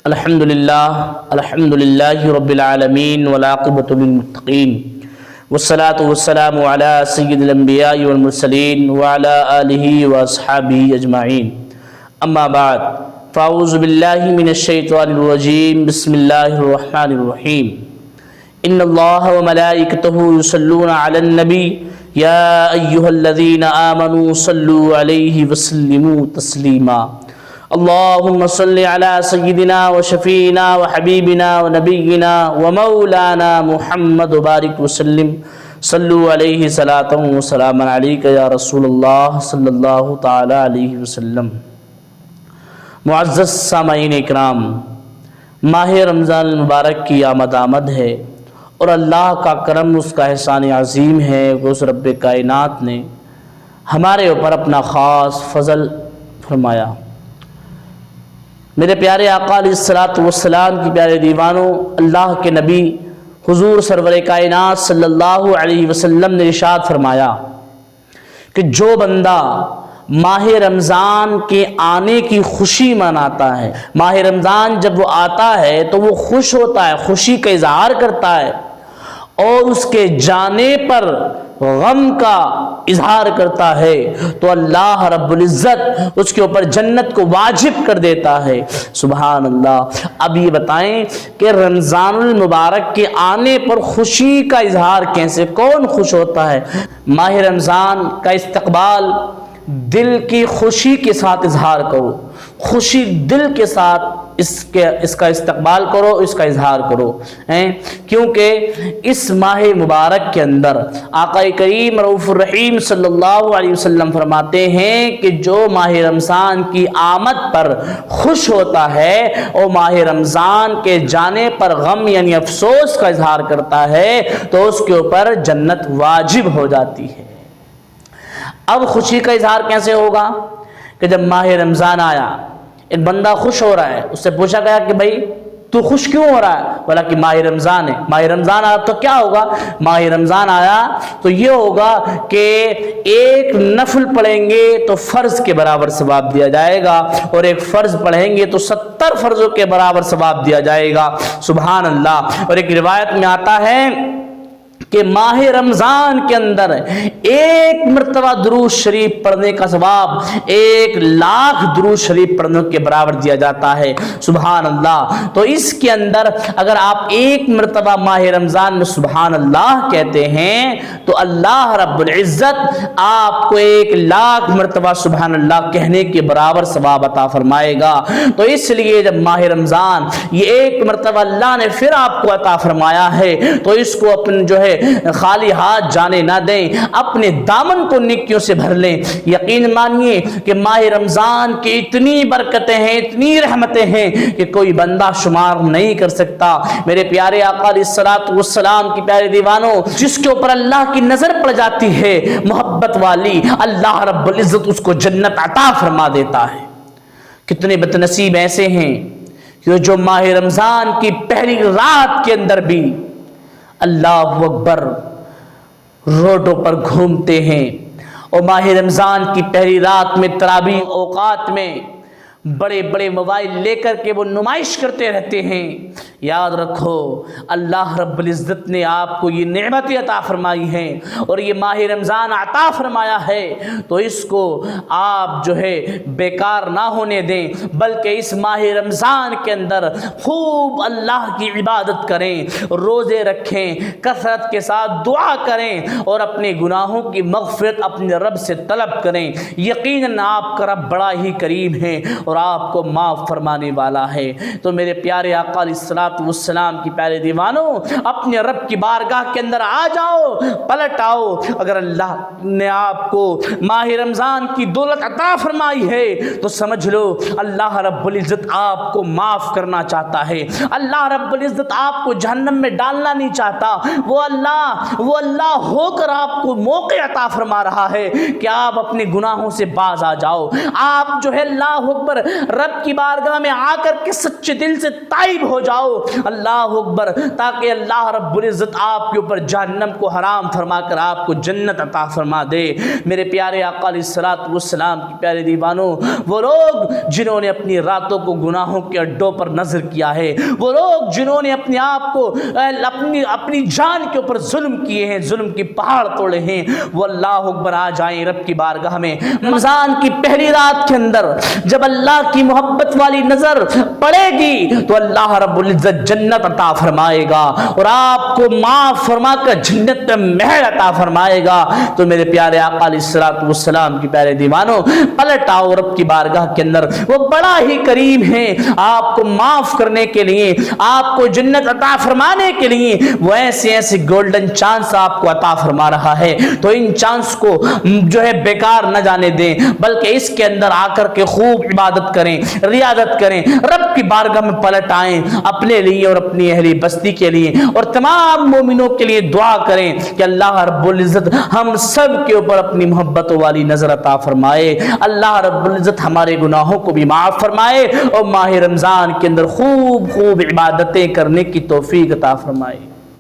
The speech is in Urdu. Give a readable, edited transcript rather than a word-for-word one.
الحمدللہ رب العالمین والعاقبۃ للمتقین والصلاة والسلام علی سید الانبیاء والمرسلین وعلی آلہ واصحابہ اجمعین اما بعد فاعوذ باللہ من الشیطان الرجیم بسم اللہ الرحمن الرحیم ان اللہ وملائکتہ یصلون علی النبی یا ایہا الذین آمنوا صلوا علیہ وسلموا تسلیما اللهم صل على سيدنا وشفينا وحبيبنا ونبينا ومولانا محمد وبارك وسلم صلوا عليه صلاة وسلاما عليك يا رسول الله صلی اللہ تعالی علیہ وسلم۔ معزز سامعین اکرام، ماہ رمضان المبارک کی آمد ہے اور اللہ کا کرم، اس کا احسان عظیم ہے کہ اس رب کائنات نے ہمارے اوپر اپنا خاص فضل فرمایا۔ میرے پیارے آقا علیہ الصلوۃ والسلام کی پیارے دیوانوں، اللہ کے نبی حضور سرور کائنات صلی اللہ علیہ وسلم نے ارشاد فرمایا کہ جو بندہ ماہ رمضان کے آنے کی خوشی مناتا ہے، ماہ رمضان جب وہ آتا ہے تو وہ خوش ہوتا ہے، خوشی کا اظہار کرتا ہے، اور اس کے جانے پر غم کا اظہار کرتا ہے تو اللہ رب العزت اس کے اوپر جنت کو واجب کر دیتا ہے۔ سبحان اللہ۔ اب یہ بتائیں کہ رمضان المبارک کے آنے پر خوشی کا اظہار کیسے، کون خوش ہوتا ہے؟ ماہ رمضان کا استقبال دل کی خوشی کے ساتھ اظہار کرو، خوشی دل کے ساتھ اس کا استقبال کرو، اس کا اظہار کرو، کیونکہ اس ماہ مبارک کے اندر آقا کریم رؤوف الرحیم صلی اللہ علیہ وسلم فرماتے ہیں کہ جو ماہ رمضان کی آمد پر خوش ہوتا ہے اور ماہ رمضان کے جانے پر غم یعنی افسوس کا اظہار کرتا ہے تو اس کے اوپر جنت واجب ہو جاتی ہے۔ اب خوشی کا اظہار کیسے ہوگا کہ جب ماہ رمضان آیا، ایک بندہ خوش ہو رہا ہے، اس سے پوچھا گیا کہ بھائی تو خوش کیوں ہو رہا ہے؟ بولا کہ ماہ رمضان ہے۔ ماہ رمضان آیا تو کیا ہوگا؟ ماہ رمضان آیا تو یہ ہوگا کہ ایک نفل پڑھیں گے تو فرض کے برابر ثواب دیا جائے گا، اور ایک فرض پڑھیں گے تو 70 فرضوں کے برابر ثواب دیا جائے گا۔ سبحان اللہ۔ اور ایک روایت میں آتا ہے کہ ماہ رمضان کے اندر ایک مرتبہ درود شریف پڑھنے کا ثواب 1,00,000 درود شریف پڑھنے کے برابر دیا جاتا ہے۔ سبحان اللہ۔ تو اس کے اندر اگر آپ ایک مرتبہ ماہ رمضان میں سبحان اللہ کہتے ہیں تو اللہ رب العزت آپ کو 1,00,000 مرتبہ سبحان اللہ کہنے کے برابر ثواب عطا فرمائے گا۔ تو اس لیے جب ماہ رمضان یہ ایک مرتبہ اللہ نے پھر آپ کو عطا فرمایا ہے تو اس کو اپنے جو ہے خالی ہاتھ جانے نہ دیں، اپنے دامن کو نیکیوں سے بھر لیں۔ یقین مانیے کہ ماہ رمضان کی اتنی برکتیں ہیں، اتنی رحمتیں ہیں کہ کوئی بندہ شمار نہیں کر سکتا۔ میرے پیارے آقا علیہ الصلوۃ والسلام کی پیارے دیوانوں، جس کے اوپر اللہ کی نظر پڑ جاتی ہے محبت والی، اللہ رب العزت اس کو جنت عطا فرما دیتا ہے۔ کتنے بدنصیب ایسے ہیں کہ جو ماہ رمضان کی پہلی رات کے اندر بھی اللہ اکبر روڈوں پر گھومتے ہیں، اور ماہ رمضان کی پہلی رات میں تراویح اوقات میں بڑے بڑے موبائل لے کر کے وہ نمائش کرتے رہتے ہیں۔ یاد رکھو اللہ رب العزت نے آپ کو یہ نعمت عطا فرمائی ہے اور یہ ماہ رمضان عطا فرمایا ہے، تو اس کو آپ جو ہے بیکار نہ ہونے دیں، بلکہ اس ماہ رمضان کے اندر خوب اللہ کی عبادت کریں، روزے رکھیں، کثرت کے ساتھ دعا کریں اور اپنے گناہوں کی مغفرت اپنے رب سے طلب کریں۔ یقیناً آپ کا رب بڑا ہی کریم ہے اور آپ کو معاف فرمانے والا ہے۔ تو میرے پیارے آقا علیہ الصلوۃ والسلام کی پیارے دیوانوں، اپنے رب کی بارگاہ کے اندر آ جاؤ، پلٹ آؤ۔ اگر اللہ نے آپ کو ماہ رمضان کی دولت عطا فرمائی ہے تو سمجھ لو اللہ رب العزت آپ کو معاف کرنا چاہتا ہے، اللہ رب العزت آپ کو جہنم میں ڈالنا نہیں چاہتا۔ وہ اللہ ہو کر آپ کو موقع عطا فرما رہا ہے کہ آپ اپنے گناہوں سے باز آ جاؤ، آپ جو ہے اللہ اکبر رب کی بارگاہ میں آ کر کے سچے دل سے تائب ہو جاؤ اللہ اکبر، تاکہ اللہ رب العزت آپ کے اوپر جہنم کو حرام فرما کر آپ کو جنت عطا فرما دے۔ میرے پیارے آقا علیہ الصلوۃ والسلام کی پیارے دیوانوں، وہ لوگ جنہوں نے اپنی راتوں کو گناہوں کے اڈوں پر نظر کیا ہے، وہ لوگ جنہوں نے اپنے آپ کو اپنی جان کے اوپر ظلم کیے ہیں، ظلم کی پہاڑ توڑے ہیں، وہ اللہ اکبر آ جائیں رب کی بارگاہ میں۔ رمضان کی پہلی رات کے اندر جب اللہ کی محبت والی نظر پڑے گی تو اللہ رب العزت جنت عطا فرمائے گا اور آپ کو معاف فرما کر جنت میں مہر عطا فرمائے گا۔ تو میرے پیارے آقا علیہ الصلوۃ والسلام کی پیارے دیوانوں، پلٹ آؤ رب کی بارگاہ کے اندر، وہ بڑا ہی کریم ہے آپ کو معاف کرنے کے لیے، آپ کو جنت عطا فرمانے کے لیے، وہ ایسے گولڈن چانس آپ کو عطا فرما رہا ہے۔ تو ان چانس کو جو ہے بیکار نہ جانے دیں، بلکہ اس کے اندر آ کر کے خوب عبادت کریں، ریاضت کریں، رب کی بارگاہ میں پلٹ آئیں، اپنے لیے اور اپنی اہلی بستی کے لیے اور تمام مومنوں کے لیے دعا کریں کہ اللہ رب العزت ہم سب کے اوپر اپنی محبتوں والی نظر عطا فرمائے، اللہ رب العزت ہمارے گناہوں کو بھی معاف فرمائے اور ماہ رمضان کے اندر خوب عبادتیں کرنے کی توفیق عطا فرمائے۔